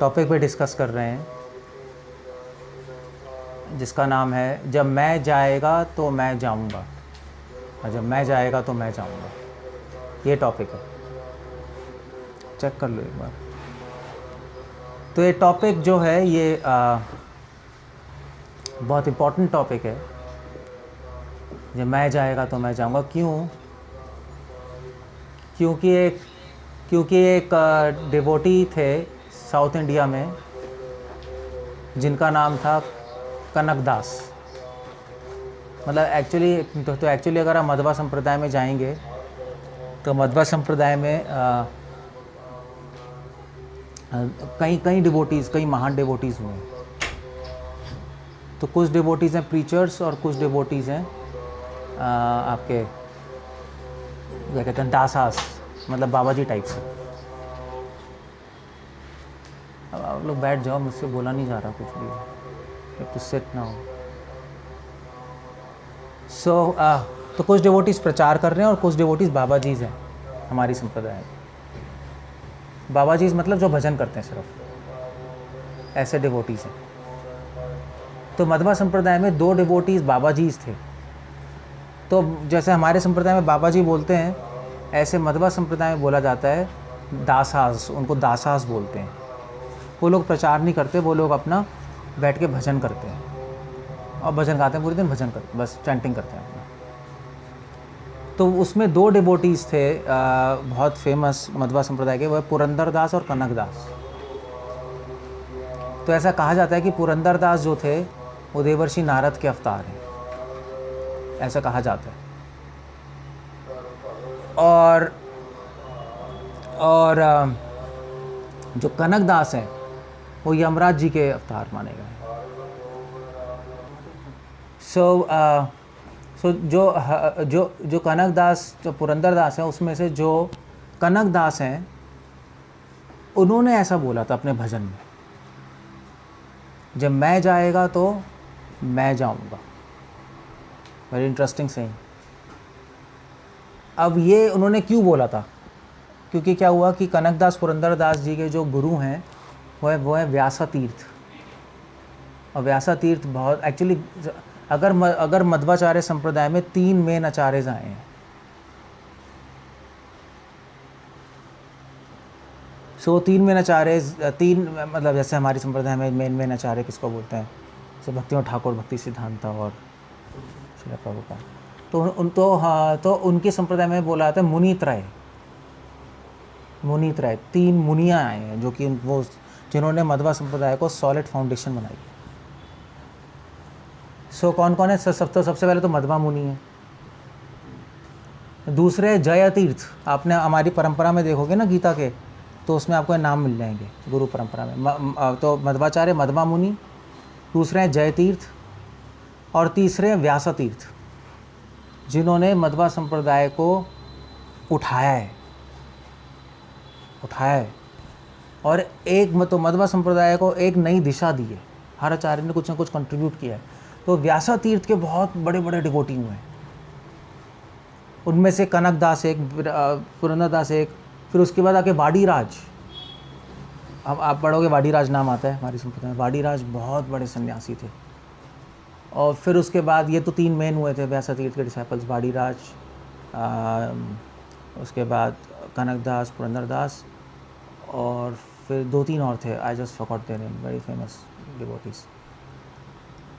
Topic पे discuss कर रहे हैं जिसका नाम है जब मैं जाएगा तो मैं जाऊंगा, और जब मैं जाएगा तो मैं जाऊंगा। ये टॉपिक है, चेक कर लो एक बार। तो ये टॉपिक जो है ये बहुत इम्पोर्टेंट टॉपिक है। जब मैं जाएगा तो मैं जाऊंगा। क्यों? क्योंकि एक डिवोटी थे साउथ इंडिया में जिनका नाम था कनकदास। मतलब एक्चुअली अगर आप मध्वा संप्रदाय में जाएंगे तो मध्वा संप्रदाय में कई डिवोटीज़, कई महान डिवोटीज़ हुए। तो कुछ डिवोटीज़ हैं प्रीचर्स और कुछ डिवोटीज़ हैं आपके क्या कहते हैं दासास, मतलब बाबा जी टाइप से। अब आप लोग बैठ जाओ, मुझसे बोला नहीं जा रहा कुछ भी, तो सिट ना हो। तो कुछ डिवोटीज़ प्रचार कर रहे हैं और कुछ डिवोटीज़ बाबा जीज़ हैं हमारी संप्रदाय में। बाबा जीज़ मतलब जो भजन करते हैं सिर्फ, ऐसे डिवोटीज़ हैं। तो मध्वा संप्रदाय में 2 डिवोटीज़ बाबा जीज़ थे। तो जैसे हमारे संप्रदाय में बाबा जी बोलते हैं, ऐसे मध्वा संप्रदाय में बोला जाता है दासास, उनको दासास बोलते हैं। वो लोग प्रचार नहीं करते, वो लोग अपना बैठ के भजन करते हैं और भजन गाते हैं, पूरे दिन भजन करते, बस चैंटिंग करते हैं अपना। तो उसमें 2 डिवोटीज़ थे बहुत फेमस मध्वा संप्रदाय के, वह पुरंदर दास और कनक दास। तो ऐसा कहा जाता है कि पुरंदर दास जो थे वो देवर्षि नारद के अवतार हैं, ऐसा कहा जाता है। और जो कनक दास हैं वो यमराज जी के अवतार माने गए। सो जो कनक दास, जो पुरंदर दास हैं, उसमें से जो कनक दास हैं उन्होंने ऐसा बोला था अपने भजन में, जब मैं जाएगा तो मैं जाऊंगा। Very interesting saying. अब ये उन्होंने क्यों बोला था? क्योंकि क्या हुआ कि कनकदास पुरंदर दास जी के जो गुरु हैं वो है व्यासा तीर्थ। और व्यासा तीर्थ बहुत एक्चुअली, अगर मध्वाचार्य संप्रदाय में 3 मेन आचार्य आए हैं। सो 3 मेन आचार्य, 3 मतलब जैसे हमारी संप्रदाय में मेन आचार्य किसको बोलते हैं? जैसे भक्तिनाथ ठाकुर, भक्ति सिद्धांत और श्रील प्रभुपाद। तो उनके संप्रदाय में बोला जाता है मुनित्रय। 3 मुनियाँ आए हैं जो कि वो जिन्होंने मध्वा संप्रदाय को सॉलिड फाउंडेशन बनाई। सो कौन कौन है? सबसे पहले तो मध्वा मुनि है। दूसरे जय तीर्थ। आपने हमारी परंपरा में देखोगे ना गीता के, तो उसमें आपको नाम मिल जाएंगे गुरु परंपरा में। तो मध्वाचार्य मध्वा मुनि, दूसरे हैं जय तीर्थ, और तीसरे हैं व्यासा तीर्थ, जिन्होंने मध्वा संप्रदाय को उठाया है। और एक तो मध्वा संप्रदाय को एक नई दिशा दी है। हर आचार्य ने कुछ ना कुछ कंट्रीब्यूट किया है। तो व्यासा तीर्थ के बहुत बड़े बड़े डिवोटी हुए हैं। उनमें से कनक दास एक, पुरंदर दास एक, फिर उसके बाद आके वाडीराज। अब आप पढ़ोगे वाडीराज नाम आता है हमारी संप्रदाय में। वाडीराज बहुत बड़े सन्यासी थे। और फिर उसके बाद ये तो 3 मेन हुए थे व्यासा तीर्थ के डिसाइपल्स, वाडीराज, उसके बाद कनक दास, पुरंदर दास, और फिर 2-3 और थे। I just forgot their name, very famous devotees.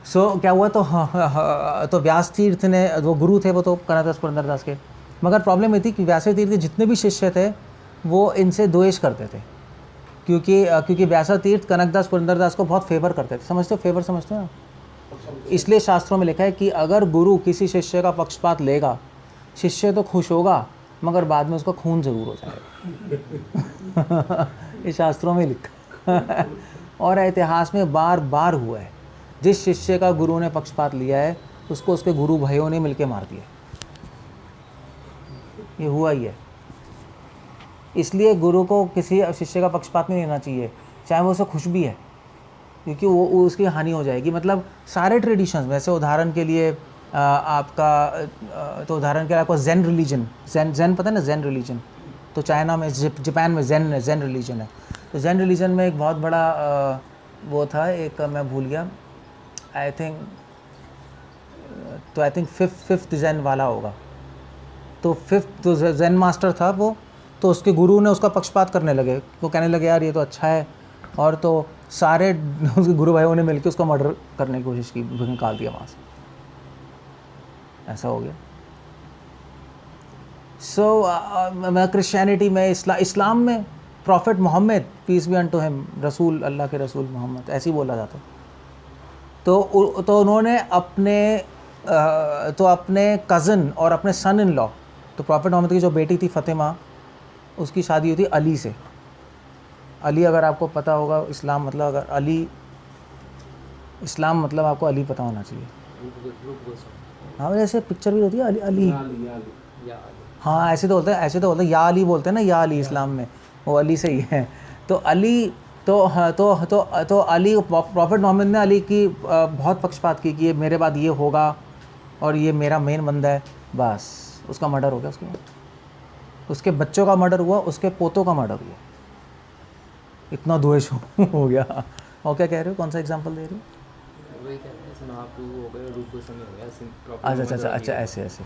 So क्या हुआ, तो व्यास तीर्थ ने, वो गुरु थे वो तो कनक दास पुरंदर दास के। मगर प्रॉब्लम ये थी कि व्यास तीर्थ के जितने भी शिष्य थे वो इनसे द्वेष करते थे, क्योंकि व्यासा तीर्थ कनक दास पुरंदर दास को बहुत फेवर करते थे। समझते हो? फेवर समझते हो ना? इसलिए शास्त्रों में लिखा है कि अगर गुरु किसी शिष्य का पक्षपात लेगा, शिष्य तो खुश होगा मगर बाद में उसका खून जरूर हो जाएगा। ये शास्त्रों में लिखा और इतिहास में बार बार हुआ है। जिस शिष्य का गुरु ने पक्षपात लिया है उसको उसके गुरु भाइयों ने मिलके मार दिया। ये हुआ ही है। इसलिए गुरु को किसी शिष्य का पक्षपात नहीं लेना चाहिए, चाहे वो उसे खुश भी है, क्योंकि वो उसकी हानि हो जाएगी। मतलब सारे ट्रेडिशंस, वैसे उदाहरण के लिए आपका ज़ेन रिलीजन, ज़ेन पता है ना, ज़ेन रिलीजन, तो चाइना में, जापान में ज़ेन रिलीजन है। तो जैन रिलीजन में एक बहुत बड़ा वो था, एक मैं भूल गया, आई थिंक फिफ्थ जैन वाला होगा। तो फिफ्थ जो जैन मास्टर था वो, तो उसके गुरु ने उसका पक्षपात करने लगे। वो कहने लगे यार ये तो अच्छा है, और तो सारे उसके गुरु भाइयों ने मिलकर उसका मर्डर करने की कोशिश की, निकाल दिया वहाँ से। ऐसा हो गया। मैं क्रिश्चियनिटी में, इस्लाम में prophet Mohammed peace be unto him, रसूल, अल्लाह के रसूल मोहम्मद, ऐसे ही बोला जाता। तो उन्होंने अपने कज़न और अपने सन इन लॉ, तो प्रॉफिट मोहम्मद की जो बेटी थी फ़ातिमा, उसकी शादी हुई थी अली से। अली अगर आपको पता होगा, इस्लाम मतलब, अगर अली, इस्लाम मतलब आपको अली पता होना चाहिए। हाँ ऐसे पिक्चर भी होती है अली, हाँ ऐसे तो बोलते हैं या अली बोलते हैं ना, या अली इस्लाम में, वो अली से ही है। तो अली, तो अली, प्रॉफिट मोहम्मद ने अली की बहुत पक्षपात की कि ये मेरे बाद ये होगा और ये मेरा मेन बंदा है, बस उसका मर्डर हो गया। उसके बाद उसके बच्चों का मर्डर हुआ, उसके पोतों का मर्डर हुआ, इतना द्वेष हो गया। और क्या कह रहे हो, कौन सा एग्जांपल दे रहे हो? अच्छा ऐसे।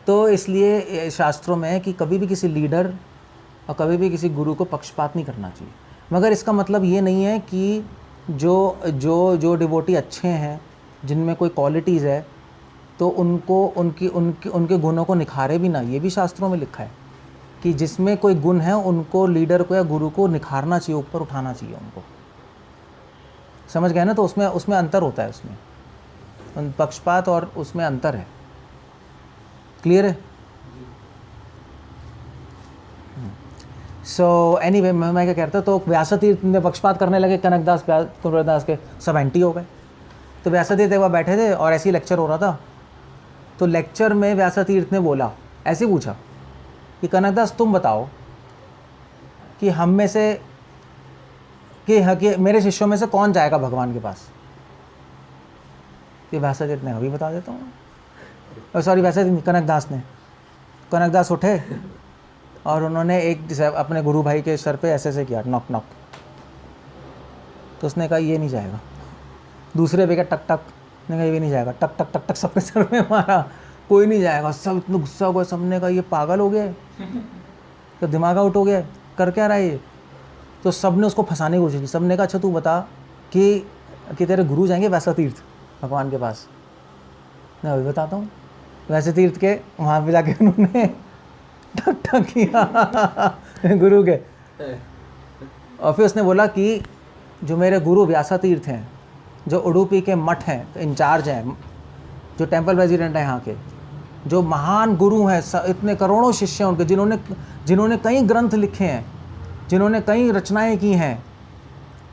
तो इसलिए शास्त्रों में है कि कभी भी किसी लीडर और कभी भी किसी गुरु को पक्षपात नहीं करना चाहिए। मगर इसका मतलब ये नहीं है कि जो डिवोटी अच्छे हैं, जिनमें कोई क्वालिटीज़ है, तो उनके गुणों को निखारे भी ना। ये भी शास्त्रों में लिखा है कि जिसमें कोई गुण है उनको लीडर को या गुरु को निखारना चाहिए, ऊपर उठाना चाहिए उनको। समझ गए ना? तो उसमें अंतर होता है, उसमें पक्षपात और उसमें अंतर है। क्लियर है? सो एनीवे, मैं क्या कहता, तो व्यासतीर्थ ने पक्षपात करने लगे, कनकदास के सब एंटी हो गए। तो व्यासतीर्थ एक बार बैठे थे और ऐसे ही लेक्चर हो रहा था। तो लेक्चर में व्यासतीर्थ ने बोला, ऐसे पूछा कि कनकदास तुम बताओ कि हम में से कि मेरे शिष्यों में से कौन जाएगा भगवान के पास। ये व्यासतीर्थ ने, अभी बता देता हूँ, सॉरी व्यासतीर्थ, कनकदास उठे और उन्होंने एक अपने गुरु भाई के सर पे ऐसे किया, नॉक नॉक। तो उसने कहा ये नहीं जाएगा। दूसरे पे क्या, टक टक, ने कहा ये भी नहीं जाएगा। टक टक टक टक सबके सर में मारा, कोई नहीं जाएगा। सब इतना गुस्सा हो गया, सबने कहा ये पागल हो गया, तो दिमाग आउट हो गया, कर क्या रहा है ये। तो सब ने उसको फंसाने की कोशिश की। सब ने कहा अच्छा तू बता कि तेरे गुरु जाएंगे व्यासतीर्थ भगवान के पास। मैं अभी बताता हूँ। व्यासतीर्थ के वहाँ पे जाके उन्होंने ठक ठक किया गुरु के, और फिर उसने बोला कि जो मेरे गुरु व्यासतीर्थ हैं, जो उडुपी के मठ हैं, इंचार्ज हैं, जो टेंपल प्रेसिडेंट हैं यहाँ के, जो महान गुरु हैं, इतने करोड़ों शिष्य हैं उनके, जिन्होंने कई ग्रंथ लिखे हैं, जिन्होंने कई रचनाएं की हैं,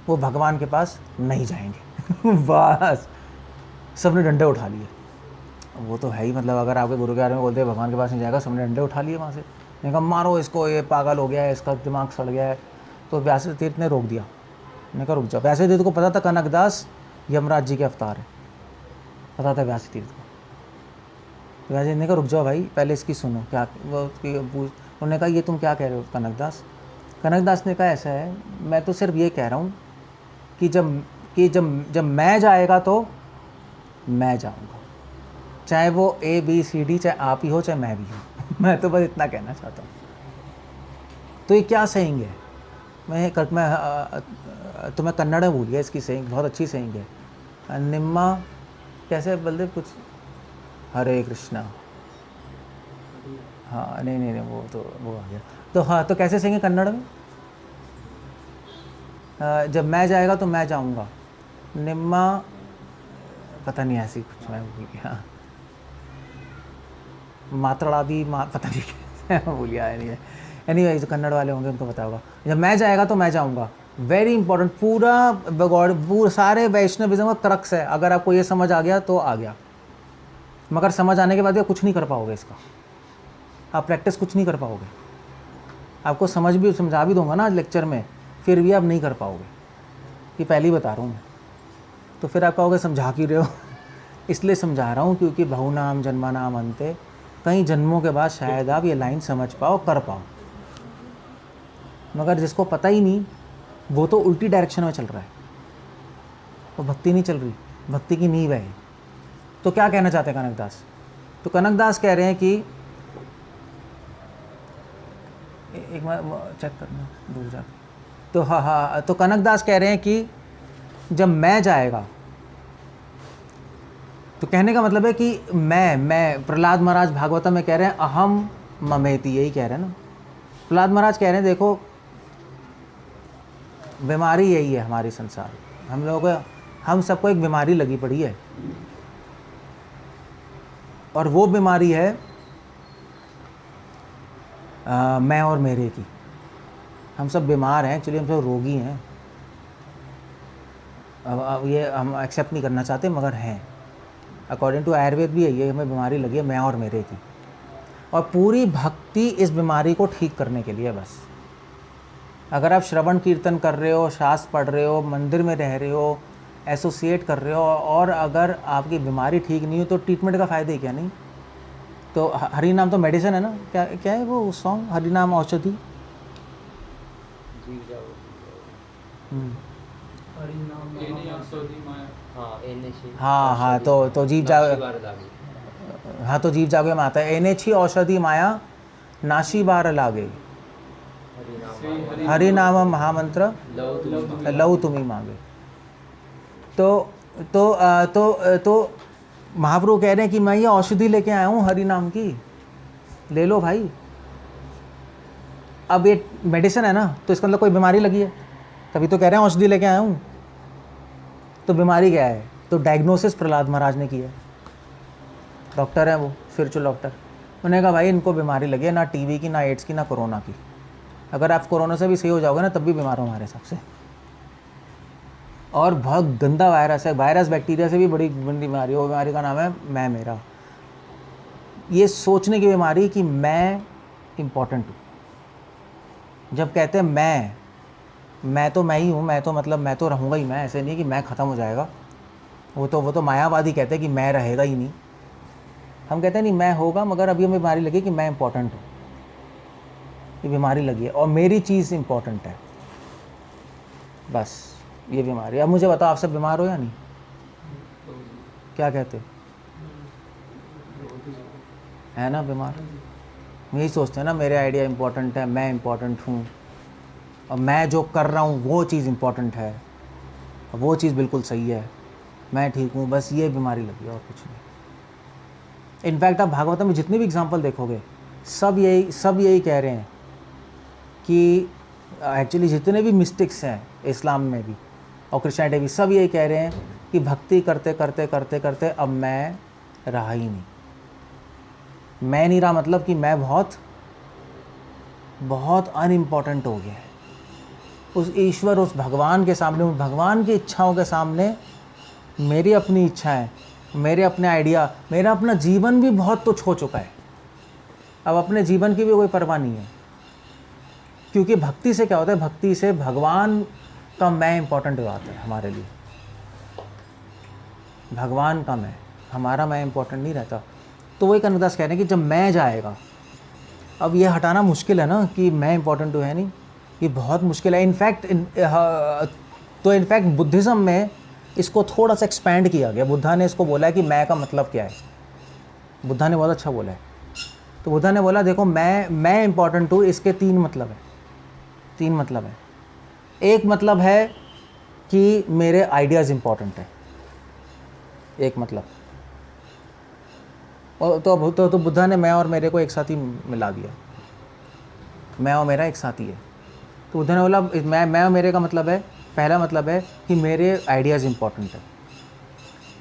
वो भगवान के पास नहीं जाएंगे। बस सबने डंडे उठा लिए। वो तो है ही, मतलब अगर आपके गुरु के बारे में बोलते हैं भगवान के पास नहीं जाएगा, सबने डंडे उठा लिए वहाँ से। मैंने कहा मारो इसको, ये पागल हो गया है, इसका दिमाग सड़ गया है। तो व्यासतीर्थ ने रोक दिया। मैंने कहा रुक जाओ। व्यासतीर्थ को पता था कनकदास यमराज जी के अवतार है, पता था व्यासतीर्थ को। तो व्यासतीर्थ ने कहा रुक जाओ भाई, पहले इसकी सुनो क्या। उन्होंने कहा ये तुम क्या कह रहे हो कनकदास। कनकदास ने कहा ऐसा है, मैं तो सिर्फ ये कह रहा हूँ कि जब मैं जाएगा तो मैं जाऊँगा, चाहे वो ABCD, चाहे आप ही हो चाहे मैं भी हूँ। मैं तो बस इतना कहना चाहता हूँ। तो ये क्या सेइंग है, मैं तुम्हें कन्नड़ में भूल गया इसकी सेइंग, बहुत अच्छी सेइंग है। निम्मा कैसे बलदेव कुछ, हरे कृष्णा, हाँ नहीं वो आ गया। तो हाँ, तो कैसे सेइंग है कन्नड़ में, जब मैं जाएगा तो मैं जाऊँगा, निम्मा पता नहीं ऐसी कुछ, मैं भूल गया। मात्राड़ी पता नहीं कैसे भूल गया। एनीवे जो कन्नड़ वाले होंगे उनको पता होगा। जब मैं जाएगा तो मैं जाऊँगा, वेरी इंपॉर्टेंट। पूरा सारे वैष्णविज्म का क्रक्स है। अगर आपको ये समझ आ गया तो आ गया, मगर समझ आने के बाद कुछ नहीं कर पाओगे इसका, आप प्रैक्टिस कुछ नहीं कर पाओगे। आपको समझा भी दूंगा ना लेक्चर में, फिर भी आप नहीं कर पाओगे, ये पहले ही बता रहा हूँ मैं। तो फिर आप कहोगे समझा क्यों रहे हो। इसलिए समझा रहा हूँ क्योंकि बहुनाम जन्मानाम अन्ते, कई जन्मों के बाद शायद आप ये लाइन समझ पाओ, कर पाओ। मगर जिसको पता ही नहीं वो तो उल्टी डायरेक्शन में चल रहा है, वो भक्ति नहीं चल रही, भक्ति की नींव है। तो क्या कहना चाहते हैं कनकदास? तो कनकदास कह रहे हैं कि एक बार चेक करना दूर जा। तो हाँ, तो कनकदास कह रहे हैं कि जब मैं जाएगा, तो कहने का मतलब है कि मैं प्रहलाद महाराज भागवतम में कह रहे हैं अहम ममेति, यही कह रहे हैं ना। प्रहलाद महाराज कह रहे हैं देखो बीमारी यही है हमारी संसार, हम सबको एक बीमारी लगी पड़ी है, और वो बीमारी है मैं और मेरे की। हम सब बीमार हैं, एक्चुअली हम सब रोगी हैं। अब ये हम एक्सेप्ट नहीं करना चाहते मगर हैं। अकॉर्डिंग टू आयुर्वेद भी यही है, हमें बीमारी लगी है मैं और मेरे की, और पूरी भक्ति इस बीमारी को ठीक करने के लिए बस। अगर आप श्रवण कीर्तन कर रहे हो, शास्त्र पढ़ रहे हो, मंदिर में रह रहे हो, एसोसिएट कर रहे हो, और अगर आपकी बीमारी ठीक नहीं हो तो ट्रीटमेंट का फ़ायदा ही क्या नहीं। तो हरि नाम तो मेडिसिन है ना, क्या क्या है वो सॉन्ग, हरि नाम औषधि। हाँ, तो जीव जाग, हाँ तो जीव जागे में आता है, एने छी औषधि माया नाशी बार लागे, हरि नाम महामंत्र लऊ तुम्ही मांगे। तो महाप्रभु कह रहे हैं कि मैं ये औषधि लेके आया हूँ हरि नाम की, ले लो भाई। अब ये मेडिसिन है ना, तो इसका मतलब कोई बीमारी लगी है, तभी तो कह रहे हैं औषधि लेके आया हूँ। तो बीमारी क्या है? तो डायग्नोसिस प्रहलाद महाराज ने किया, डॉक्टर है वो, स्पिरिचुअल डॉक्टर। उन्होंने कहा भाई इनको बीमारी लगी है, ना टीबी की, ना एड्स की, ना कोरोना की। अगर आप कोरोना से भी सही हो जाओगे ना, तब भी बीमार हो हमारे हिसाब से। और बहुत गंदा वायरस है, वायरस बैक्टीरिया से भी बड़ी बीमारी है। वो बीमारी का नाम है मैं मेरा। ये सोचने की बीमारी कि मैं इम्पोर्टेंट हूँ। जब कहते हैं मैं तो मैं ही हूँ, मैं तो मतलब मैं तो रहूँगा ही मैं, ऐसे नहीं कि मैं ख़त्म हो जाएगा। वो तो मायावादी कहते हैं कि मैं रहेगा ही नहीं। हम कहते हैं नहीं मैं होगा, मगर अभी हमें बीमारी लगी कि मैं इम्पोर्टेंट हूँ, ये बीमारी लगी है और मेरी चीज़ इम्पोर्टेंट है, बस ये बीमारी। अब मुझे बताओ आप सब बीमार हो या नहीं? क्या कहते है ना बीमार? यही सोचते हैं ना, मेरे आइडिया इम्पोर्टेंट है, मैं इम्पोर्टेंट हूँ, और मैं जो कर रहा हूँ वो चीज़ इम्पोर्टेंट है, वो चीज़ बिल्कुल सही है, मैं ठीक हूँ, बस ये बीमारी लगी है और कुछ नहीं। इनफैक्ट आप भागवतम में जितने भी एग्जाम्पल देखोगे सब यही कह रहे हैं कि एक्चुअली जितने भी मिस्टिक्स हैं इस्लाम में भी और क्रिश्चियनिटी भी, सब यही कह रहे हैं कि भक्ति करते करते करते करते अब मैं रहा ही नहीं। मैं नहीं रहा मतलब कि मैं बहुत अनइम्पॉर्टेंट हो गया है उस ईश्वर, उस भगवान के सामने, उस भगवान की इच्छाओं के सामने मेरी अपनी इच्छाएं, मेरे अपने आइडिया, मेरा अपना जीवन भी बहुत तुच्छ हो चुका है। अब अपने जीवन की भी कोई परवाह नहीं है, क्योंकि भक्ति से क्या होता है, भक्ति से भगवान का मैं इम्पोर्टेंट हो जाता है हमारे लिए। भगवान का मैं, हमारा मैं इम्पोर्टेंट नहीं रहता। तो वही कनकदास कह रहे हैं कि जब मैं जाएगा, अब ये हटाना मुश्किल है ना कि मैं इम्पोर्टेंट तो है नहीं, ये बहुत मुश्किल है। इनफैक्ट बुद्धिज़्म में इसको थोड़ा सा एक्सपैंड किया गया। बुद्धा ने इसको बोला है कि मैं का मतलब क्या है। बुद्धा ने बहुत अच्छा बोला है। तो बुद्धा ने बोला देखो मैं इम्पोर्टेंट हूँ, इसके तीन मतलब है। एक मतलब है कि मेरे आइडियाज़ इम्पोर्टेंट है, एक मतलब। और तो बुद्धा ने मैं और मेरे को एक साथ ही मिला दिया, मैं और मेरा एक साथ ही है। तो बुद्धा ने बोला मैं और मेरे का मतलब है, पहला मतलब है कि मेरे आइडियाज़ इम्पोर्टेंट है,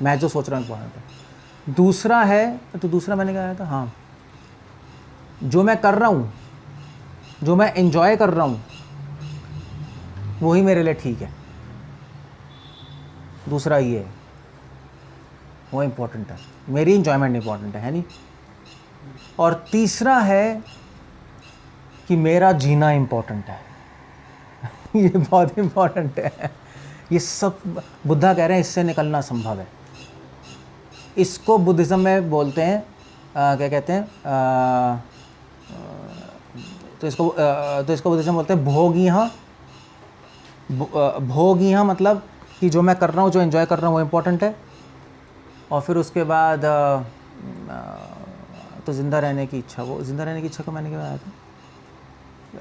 मैं जो सोच रहा हूँ इम्पोर्टेंट है। दूसरा है, तो दूसरा मैंने क्या कहा था, हाँ, जो मैं कर रहा हूँ, जो मैं एंजॉय कर रहा हूँ, वही मेरे लिए ठीक है। दूसरा ये है, वो इम्पोर्टेंट है, मेरी इंजॉयमेंट इम्पोर्टेंट है नहीं। और तीसरा है कि मेरा जीना इम्पोर्टेंट है। ये बहुत इम्पोर्टेंट है। ये सब बुद्धा कह रहे हैं, इससे निकलना संभव है। इसको बुद्धिज़्म में बोलते हैं क्या कहते हैं, तो इसको बुद्धिज़्म बोलते हैं भोगी हाँ भोग यहाँ मतलब कि जो मैं कर रहा हूँ, जो एंजॉय कर रहा हूँ वो इम्पोर्टेंट है। और फिर उसके बाद तो ज़िंदा रहने की इच्छा, वो ज़िंदा रहने की इच्छा को मैंने क्या बताया था,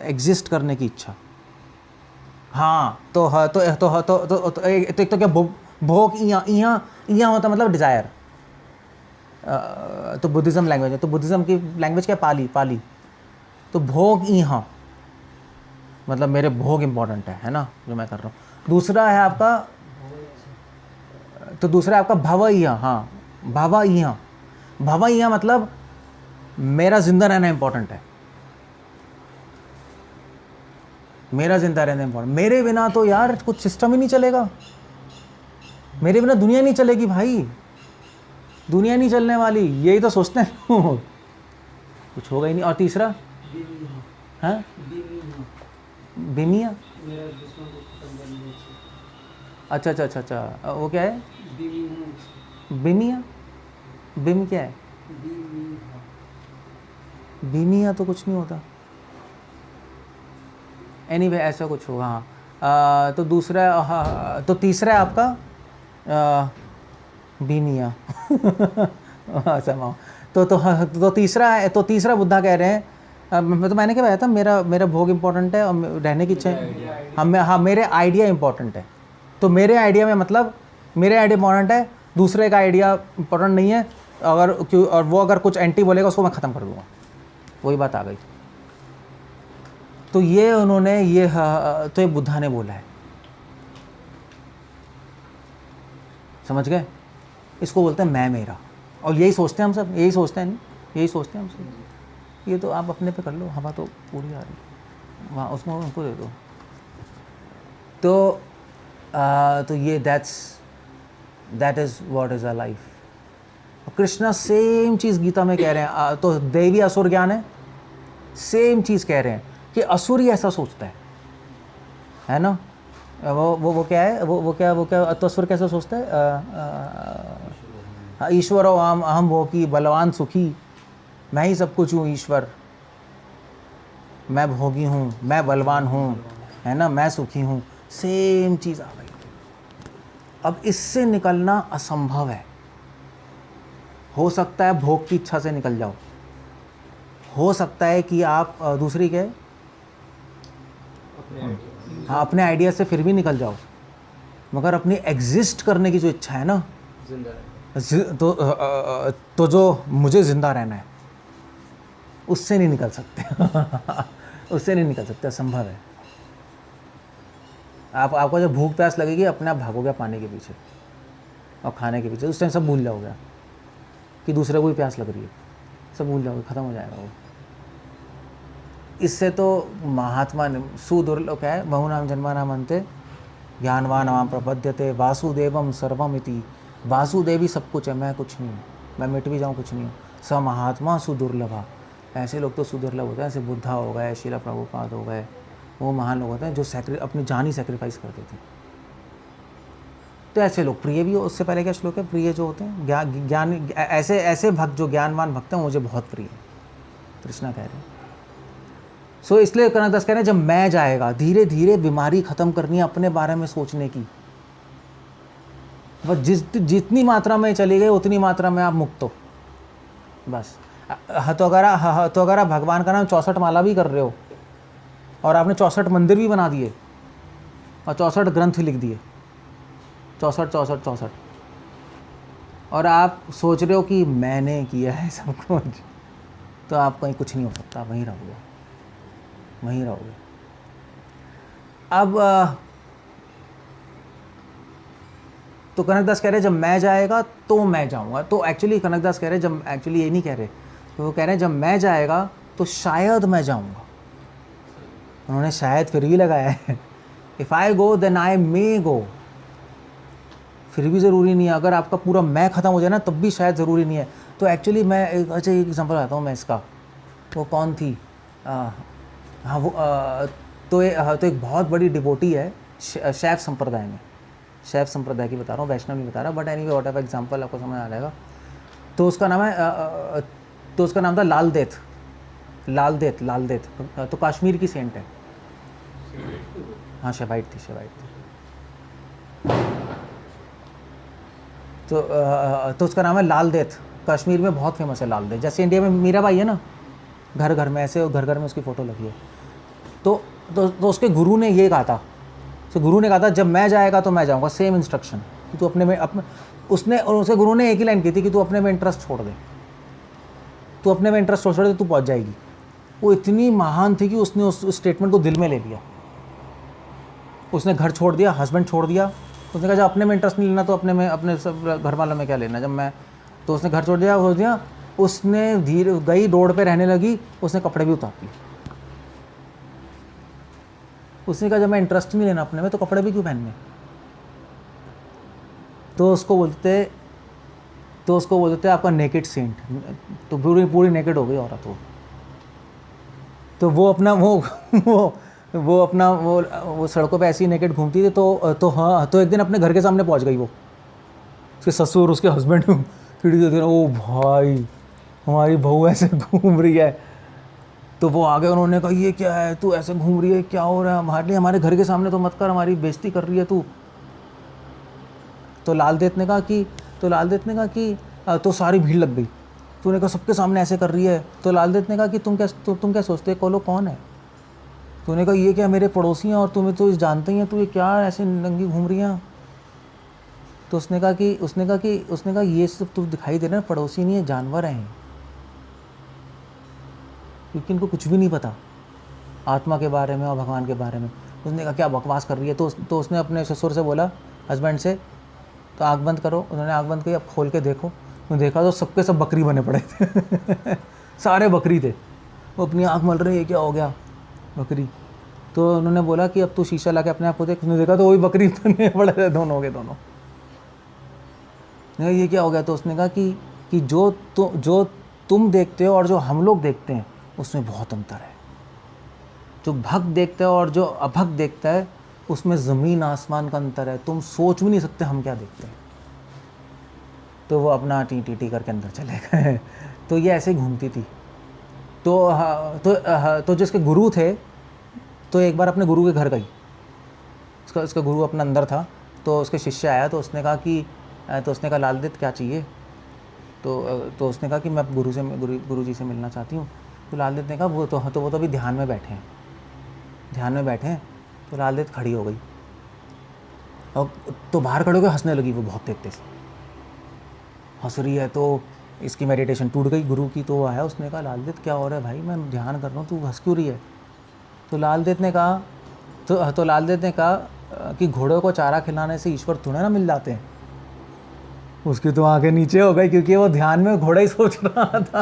एग्जिस्ट करने की इच्छा। हाँ तो एक तो क्या भोग यहाँ होता मतलब डिज़ायर। तो बुद्धिज़्म लैंग्वेज है, तो बुद्धिज़्म की लैंग्वेज क्या, पाली। तो भोग यहाँ मतलब मेरे भोग इम्पोर्टेंट है ना, जो मैं कर रहा हूँ। दूसरा है आपका, तो दूसरा है आपका भवइया। हाँ भवइया मतलब मेरा जिंदा रहना इम्पोर्टेंट है, मेरा जिंदा रहना इम्पोर्टेंट। मेरे बिना तो यार कुछ सिस्टम ही नहीं चलेगा, मेरे बिना दुनिया नहीं चलेगी भाई, दुनिया नहीं चलने वाली, यही तो सोचते हैं लोग, कुछ होगा ही नहीं। और तीसरा हाँ बिमिया, अच्छा, वो क्या है बिमिया, बिम क्या है, बिमिया तो कुछ नहीं होता। एनीवे ऐसा कुछ होगा। हाँ तो दूसरा, हाँ तो तीसरा है आपका बीमिया अच्छा तो तीसरा है, तो तीसरा बुद्धा कह रहे हैं, तो मैंने क्या बताया था, मेरा भोग इम्पोर्टेंट है और रहने की इच्छा है। हाँ मेरे आइडिया इम्पोर्टेंट है, तो मेरे आइडिया में मतलब मेरे आइडिया इम्पोर्टेंट है, दूसरे का आइडिया इम्पोर्टेंट नहीं है। अगर क्यों, और वो अगर कुछ एंटी बोलेगा उसको मैं ख़त्म कर दूँगा, वही बात आ गई। तो ये उन्होंने तो ये बुद्धा ने बोला है, समझ गए? इसको बोलते हैं मैं मेरा, और यही सोचते हैं हम सब, यही सोचते हैं नहीं, यही सोचते हैं हम सब। ये तो आप अपने पे कर लो, हवा तो पूरी आ रही वहाँ, उसमें उनको दे दो। तो ये that is what is a life. Krishna same चीज़ गीता में कह रहे हैं। तो दैवी असुर ज्ञान है, सेम चीज़ कह रहे हैं कि असुर ही ऐसा सोचता है ना। वो क्या है, वो क्या तो असुर कैसे सोचता है, ईश्वर हो हम वो कि बलवान सुखी, मैं ही सब कुछ हूँ ईश्वर, मैं भोगी हूँ, मैं बलवान हूँ, है ना, मैं सुखी हूँ। सेम चीज़ आ गई। अब इससे निकलना असंभव है। हो सकता है भोग की इच्छा से निकल जाओ, हो सकता है कि आप दूसरी के हाँ अपने आइडिया से फिर भी निकल जाओ, मगर अपनी एग्जिस्ट करने की जो इच्छा है ना, तो जो मुझे ज़िंदा रहना है, उससे नहीं निकल सकते उससे नहीं निकल सकते, असंभव है। आपको जब भूख प्यास लगेगी, अपने आप भागोगे पानी के पीछे और खाने के पीछे, उस टाइम सब भूल जाओगे कि दूसरे को भी प्यास लग रही है, सब भूल जाओगे, ख़त्म हो जाएगा वो। इससे तो महात्मा ने सुदुर्लभ है, बहुनाम जन्मानाम अन्ते ज्ञानवान नाम प्रपद्यते वासुदेवम सर्वमिति। वासुदेव ही सब कुछ है, मैं कुछ नहीं हूँ, मैं मिट भी जाऊँ कुछ नहीं हूँ। स महात्मा सुदुर्लभा, ऐसे लोग तो सुदुर्लभ होते हैं, जैसे बुद्धा हो गए, शीला प्रभुपाद हो गए, वो महान लोग होते हैं जो अपनी जान ही सेक्रीफाइस कर देते हैं। तो ऐसे लोग प्रिय भी हो। उससे पहले क्या श्लोक है, प्रिय जो होते हैं ज्ञान ऐसे भक्त जो ज्ञानवान भक्त हैं, मुझे बहुत प्रिय है, कृष्णा कह रहे हैं। सो इसलिए कनकदास कह रहे हैं, जब मैं जाएगा, धीरे धीरे बीमारी ख़त्म करनी है अपने बारे में सोचने की। बस जितनी मात्रा में चली गई उतनी मात्रा में आप मुक्त हो, बस। तो अगर आप भगवान का नाम 64 माला भी कर रहे हो और आपने 64 मंदिर भी बना दिए और 64 ग्रंथ लिख दिए, 64 और आप सोच रहे हो कि मैंने किया है सब कुछ, तो आप कहीं कुछ नहीं हो सकता, वहीं रहोगे। अब तो कनकदास कह रहे हैं जब मैं जाएगा तो मैं जाऊंगा। तो एक्चुअली कनकदास कह रहे हैं, जब एक्चुअली ये नहीं कह रहे, तो वो कह रहे हैं जब मैं जाएगा तो शायद मैं जाऊंगा। उन्होंने शायद फिर भी लगाया है, if I go then I मे गो। फिर भी ज़रूरी नहीं है, अगर आपका पूरा मैं ख़त्म हो जाए ना तब भी शायद ज़रूरी नहीं है। तो एक्चुअली मैं एक एग्जांपल आता हूँ मैं इसका। वो कौन थी, हाँ वो तो एक बहुत बड़ी डिवोटी है शैव संप्रदाय में, शैव संप्रदाय की बता रहा हूँ, वैष्णव नहीं बता रहा, but anyway what ever example आपको समझ आ जाएगा। तो उसका नाम है तो उसका नाम था लाल देत। तो कश्मीर की सेंट है, हाँ शेवाइट थी, शेवाइट थी। तो उसका नाम है लाल देत। कश्मीर में बहुत फेमस है लाल देत, जैसे इंडिया में मीराबाई है ना, घर घर में, ऐसे घर घर में उसकी फ़ोटो लगी है। तो उसके गुरु ने ये कहा था, तो गुरु ने कहा था जब मैं जाएगा तो मैं जाऊँगा, सेम इंस्ट्रक्शन कि तू अपने में उसने, और उसके गुरु ने एक ही लाइन की थी कि तू अपने में इंटरेस्ट छोड़ दे, तू अपने में इंटरेस्ट छोड़ दे, तू पहुँच जाएगी। वो इतनी महान थी कि उसने उस स्टेटमेंट को दिल में ले लिया। उसने घर छोड़ दिया, हस्बैंड छोड़ दिया। उसने कहा जब अपने में इंटरेस्ट नहीं लेना तो अपने में, अपने सब घर वालों में क्या लेना जब मैं, तो उसने घर छोड़ दिया, हो दिया। उसने धीरे गई रोड पे रहने लगी, उसने कपड़े भी उतार दिए। उसने कहा जब मैं इंटरेस्ट नहीं लेना अपने में तो कपड़े भी क्यों पहनने। तो उसको बोलते आपका नेकेड सेंट। तो पूरी नेकेड हो गई औरत वो। तो वो अपना वो अपना वो सड़कों पे ऐसी नेकेड घूमती थी। तो हाँ, तो एक दिन अपने घर के सामने पहुंच गई वो, उसके ससुर, उसके हस्बैंड खिड़की देते रहे, ओ भाई हमारी बहू ऐसे घूम रही है। तो वो आ गए, उन्होंने कहा ये क्या है, तू ऐसे घूम रही है, क्या हो रहा है, हमारे घर के सामने तो मत कर, हमारी बेइज्जती कर रही है तू। तो लाल देत ने कहा कि तो सारी भीड़ लग गई। तूने कहा सबके सामने ऐसे कर रही है। तो लाल देत ने कहा कि तुम क्या सोचते हो लोग कौन है। तूने कहा ये क्या मेरे पड़ोसी हैं और तुम्हें तो जानते ही हैं, तू ये क्या ऐसे नंगी घूम रही हैं। तो उसने कहा ये सब तो दिखाई दे रहा है, पड़ोसी नहीं है, जानवर हैं, क्योंकि इनको कुछ भी नहीं पता आत्मा के बारे में और भगवान के बारे में। उसने कहा क्या बकवास कर रही है। तो उसने अपने ससुर से बोला, हस्बैंड से, तो आँख बंद करो। उन्होंने आँख बंद की, अब खोल के देखो। उन्होंने देखा तो सबके सब बकरी बने पड़े थे सारे बकरी थे। वो अपनी आँख मल रही है, क्या हो गया, बकरी। तो उन्होंने बोला कि अब तू शीशा ला के अपने आप को देख। उसने देखा तो वही बकरी बने पड़े थे, दोनों के दोनों। ये क्या हो गया। तो उसने कहा कि जो तुम देखते हो और जो हम लोग देखते हैं उसमें बहुत अंतर है। जो भक्त देखता है और जो अभक्त देखता है उसमें ज़मीन आसमान का अंतर है। तुम सोच भी नहीं सकते हम क्या देखते हैं। तो वो अपना टी करके अंदर चले गए। तो ये ऐसे घूमती थी। तो जिसके गुरु थे, तो एक बार अपने गुरु के घर गई। उसका गुरु अपना अंदर था। तो उसके शिष्य आया, तो उसने कहा लाल देत क्या चाहिए। तो उसने कहा कि मैं गुरु जी से मिलना चाहती हूँ। तो लाल देत ने कहा वो तो अभी ध्यान में बैठे हैं। तो लाल देत खड़ी हो गई और तो बाहर खड़े होकर हंसने लगी। वो बहुत तेज हंस रही है। तो इसकी मेडिटेशन टूट गई गुरु की। तो वो आया, उसने कहा लाल देत क्या हो रहा है भाई, मैं ध्यान कर रहा हूँ, तू हंस क्यों रही है। तो लाल देत ने कहा कि घोड़ों को चारा खिलाने से ईश्वर थोड़े ना मिल जाते हैं। उसकी तो आंखें नीचे हो गई, क्योंकि वो ध्यान में घोड़ा ही सोच रहा था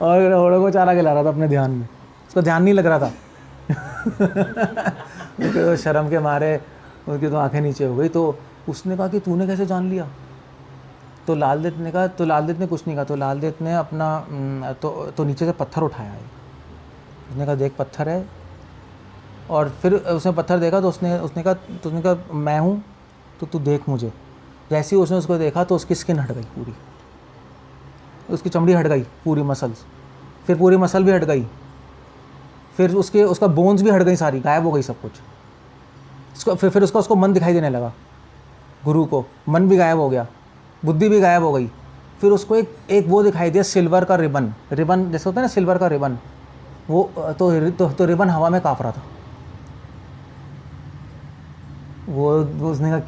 और घोड़ों को चारा खिला रहा था अपने ध्यान में। उसको ध्यान नहीं लग रहा था तो शर्म के मारे उसकी तो आंखें नीचे हो गई। तो उसने कहा कि तूने कैसे जान लिया। तो लाल देत ने कुछ नहीं कहा। तो लाल देत ने अपना तो नीचे से पत्थर उठाया है। उसने कहा देख पत्थर है। और फिर उसने पत्थर देखा तो उसने कहा मैं हूँ, तो तू देख मुझे। जैसे ही उसने उसको देखा तो उसकी स्किन हट गई पूरी, उसकी चमड़ी हट गई पूरी, मसल्स, फिर पूरी मसल भी हट गई, फिर उसका बोन्स भी हट गई, सारी गायब हो गई सब कुछ। फिर उसको मन दिखाई देने लगा। गुरु को मन भी गायब हो गया, बुद्धि भी गायब हो गई। फिर उसको एक वो दिखाई दिया, सिल्वर का रिबन जैसे होता है ना, सिल्वर का रिबन। वो तो रिबन हवा में काँप रहा था। वो उसने कहा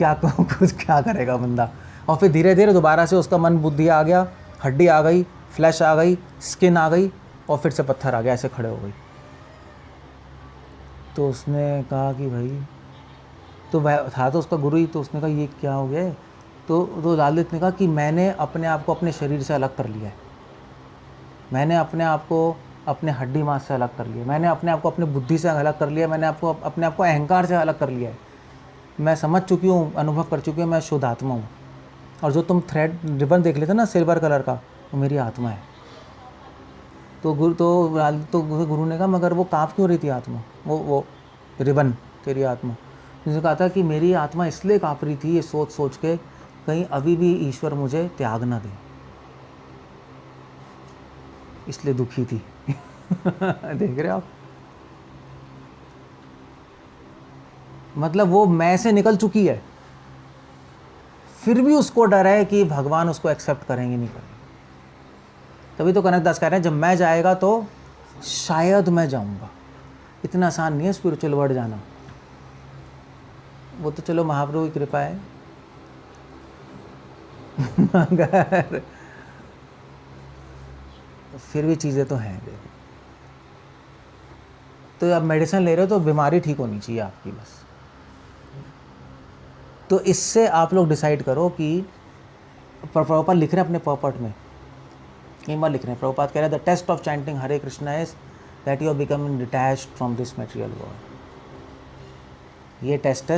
क्या करेगा बंदा। और फिर धीरे धीरे दोबारा से उसका मन बुद्धि आ गया, हड्डी आ गई, फ्लैश आ गई, स्किन आ गई, और फिर से पत्थर आ गया, ऐसे खड़े हो गई। तो उसने कहा कि भाई, तो वह था तो उसका गुरु ही। तो उसने कहा ये क्या हो गया। तो लाल देत ने कहा कि मैंने अपने आप को अपने शरीर से अलग कर लिया है। मैंने अपने आप को अपने हड्डी मांस से अलग कर लिया। मैंने अपने आप को अपनी बुद्धि से अलग कर लिया। मैंने अपने आप को अहंकार से अलग कर लिया है। मैं समझ चुकी हूँ, अनुभव कर चुकी हूँ, मैं शुद्ध आत्मा हूँ। और जो तुम थ्रेड रिबन देख लेते ना सिल्वर कलर का, वो मेरी आत्मा है। तो गुरु ने कहा मगर वो काँप क्यों रही थी आत्मा, वो रिबन तेरी आत्मा। उसने कहा था कि मेरी आत्मा इसलिए काँप रही थी ये सोच सोच के कहीं अभी भी ईश्वर मुझे त्याग ना दे, इसलिए दुखी थी देख रहे आप। मतलब वो मैं से निकल चुकी है, फिर भी उसको डर है कि भगवान उसको एक्सेप्ट करेंगे नहीं करेंगे। तभी तो कनकदास कह रहे हैं जब मैं जाएगा तो शायद मैं जाऊंगा। इतना आसान नहीं है स्पिरिचुअल वर्ल्ड जाना। वो तो चलो महाप्रभु की कृपा है मगर फिर भी चीज़ें तो हैं। देखो, तो आप मेडिसिन ले रहे हो तो बीमारी ठीक होनी चाहिए आपकी बस। तो इससे आप लोग डिसाइड करो कि प्रभुपाद लिख रहे हैं अपने पर्पट में, एक बार लिख रहे हैं, प्रभुपाद कह रहे हैं the test of chanting Hare Krishna is that you are becoming detached from this material world. ये टेस्ट है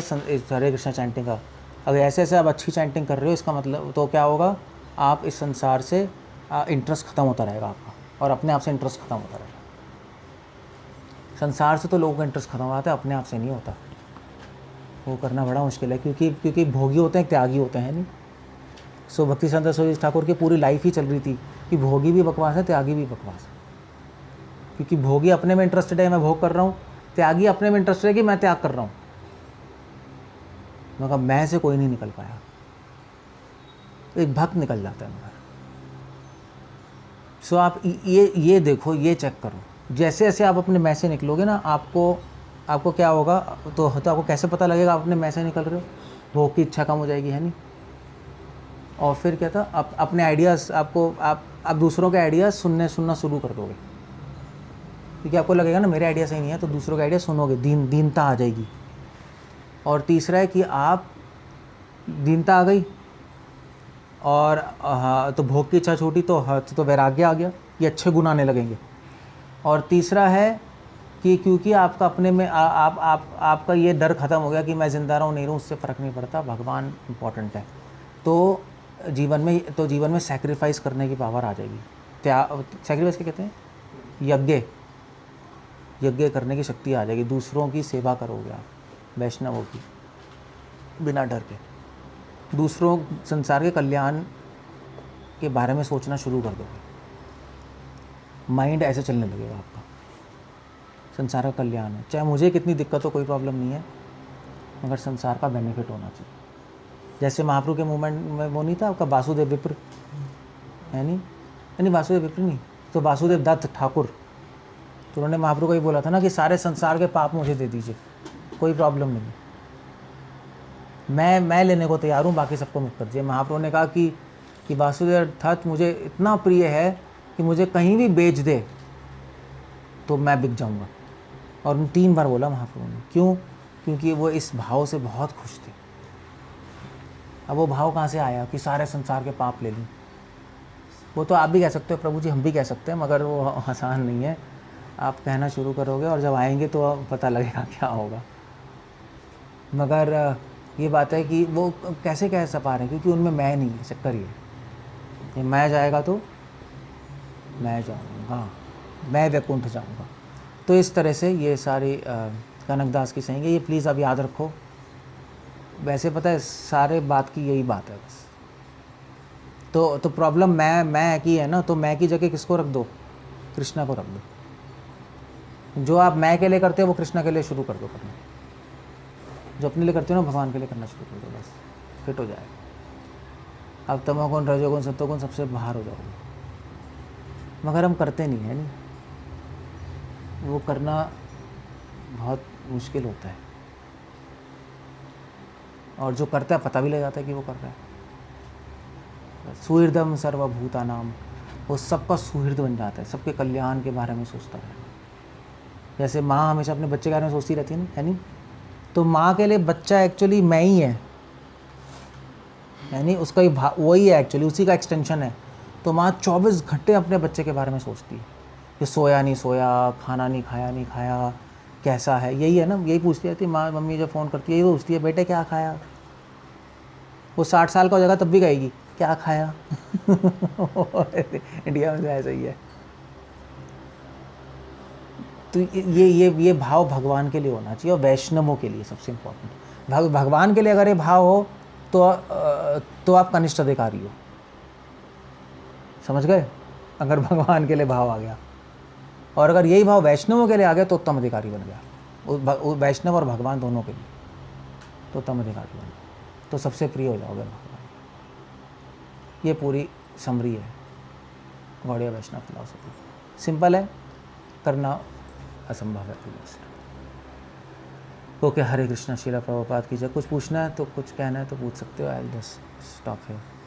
हरे कृष्णा चैंटिंग का। अगर ऐसे ऐसे आप अच्छी चैंटिंग कर रहे हो, इसका मतलब तो क्या होगा, आप इस संसार से इंटरेस्ट ख़त्म होता रहेगा आपका, और अपने आप से इंटरेस्ट ख़त्म होता रहेगा। संसार से तो लोगों का इंटरेस्ट ख़त्म होता है, अपने आप से नहीं होता। वो करना बड़ा मुश्किल है, क्योंकि भोगी होते हैं, त्यागी होते हैं नहीं। सो भक्ति संत सुरेश ठाकुर की पूरी लाइफ ही चल रही थी कि भोगी भी बकवास है, त्यागी भी बकवास है। क्योंकि भोगी अपने में इंटरेस्टेड है, मैं भोग कर रहा हूँ, त्यागी अपने में इंटरेस्टेड है कि मैं त्याग कर रहा हूँ, मगर मैं से कोई नहीं निकल पाया। एक भक्त निकल जाता है मगर। सो आप ये देखो, ये चेक करो, जैसे जैसे आप अपने मैं से निकलोगे ना, आपको क्या होगा, तो आपको कैसे पता लगेगा आप अपने मैं से निकल रहे हो? भोग की इच्छा कम हो जाएगी, है नहीं? और फिर क्या था, अपने आइडियाज़ आप दूसरों के आइडियाज़ सुनना शुरू कर दोगे, क्योंकि आपको लगेगा ना मेरे आइडिया सही नहीं है, तो दूसरों के आइडिया सुनोगे, दीनता आ जाएगी। और तीसरा है कि आप दीनता आ गई और हाँ, तो भोग की इच्छा छूटी, तो वैराग्य आ गया, ये अच्छे गुण आने लगेंगे। और तीसरा है कि क्योंकि आपका अपने में आपका ये डर ख़त्म हो गया कि मैं ज़िंदा रहूँ नहीं रहूँ उससे फ़र्क नहीं पड़ता, भगवान इम्पॉर्टेंट है, तो जीवन में सैक्रिफाइस करने की पावर आ जाएगी। सैक्रिफाइस क्या कहते हैं? यज्ञ करने की शक्ति आ जाएगी। दूसरों की सेवा करोगे आप, वैष्णवों की, बिना डर के। दूसरों संसार के कल्याण के बारे में सोचना शुरू कर दोगे, माइंड ऐसे चलने लगेगा आपका, संसार का कल्याण है, चाहे मुझे कितनी दिक्कत हो कोई प्रॉब्लम नहीं है, मगर संसार का बेनिफिट होना चाहिए। जैसे महाप्रभु के मूवमेंट में वो नहीं था आपका वासुदेव विप्र, है नहीं वासुदेव विप्र नहीं, तो वासुदेव दत्त ठाकुर, तो उन्होंने महाप्रभु को ही बोला था ना कि सारे संसार के पाप मुझे दे दीजिए, कोई प्रॉब्लम नहीं, मैं लेने को तैयार हूँ, बाकी सबको मुक्त कर दीजिए। महाप्रभु ने कहा कि वासुदेव दत्त मुझे इतना प्रिय है कि मुझे कहीं भी बेच दे तो मैं बिक जाऊँगा। और 3 बार बोला महाप्रभु ने। क्यों? क्योंकि वो इस भाव से बहुत खुश थे। अब वो भाव कहाँ से आया कि सारे संसार के पाप ले लूँ? वो तो आप भी कह सकते हो प्रभु जी, हम भी कह सकते हैं, मगर वो आसान नहीं है। आप कहना शुरू करोगे और जब आएंगे तो पता लगेगा क्या होगा। मगर ये बात है कि वो कैसे कह पा रहे हैं, क्योंकि उनमें मैं नहीं है, चक्कर ये मैं जाएगा तो मैं जाऊँगा, हाँ मैं वैकुंठ जाऊँगा। तो इस तरह से ये सारी कनकदास की सही है, ये प्लीज़ अब याद रखो। वैसे पता है सारे बात की यही बात है बस। तो प्रॉब्लम मैं की है ना, तो मैं की जगह किसको रख दो? कृष्णा को रख दो। जो आप मैं के लिए करते हो वो कृष्णा के लिए शुरू कर दो करना। जो अपने लिए करते हो ना, भगवान के लिए करना शुरू कर दो, बस फिट हो जाएगा। अब तमोगुण, रजोगुण, सत्वगुण सबसे बाहर हो जाओगे। मगर हम करते नहीं है, नहीं, वो करना बहुत मुश्किल होता है, और जो करता है पता भी लग जाता है कि वो कर रहा है। सुहृदम सर्वभूतानाम, वो सबका सुहृद बन जाता है, सबके कल्याण के बारे में सोचता है। जैसे माँ हमेशा अपने बच्चे के बारे में सोचती रहती है ना, है नहीं? तो माँ के लिए बच्चा एक्चुअली मैं ही है नहीं, उसका ही वही है एक्चुअली, उसी का एक्सटेंशन है। तो माँ 24 घंटे अपने बच्चे के बारे में सोचती है कि सोया नहीं सोया, खाना नहीं खाया, कैसा है, यही है ना, यही पूछती रहती है माँ। मम्मी जब फ़ोन करती है यही पूछती है, बेटे क्या खाया? वो 60 साल का हो जाएगा तब भी कहेगी क्या खाया। इंडिया में तो ऐसा ही है। तो ये भाव भगवान के लिए होना चाहिए, और वैष्णवों के लिए सबसे इम्पोर्टेंट। भगवान के लिए अगर ये भाव हो तो आप कनिष्ठ अधिकारी हो, समझ गए? अगर भगवान के लिए भाव आ गया, और अगर यही भाव वैष्णवों के लिए आ गया तो उत्तम अधिकारी बन गया, वैष्णव और भगवान दोनों के लिए। तो तम अधिकार लो, तो सबसे प्रिय हो जाओगे भगवान। ये पूरी समरी है गौड़ीय वैष्णव फिलॉसफी। सिंपल है, करना असंभव है ऑलमोस्ट। ओके, हरे कृष्णा, श्रील प्रभुपाद की जय। कुछ पूछना है तो, कुछ कहना है तो पूछ सकते हो। I will just stop here.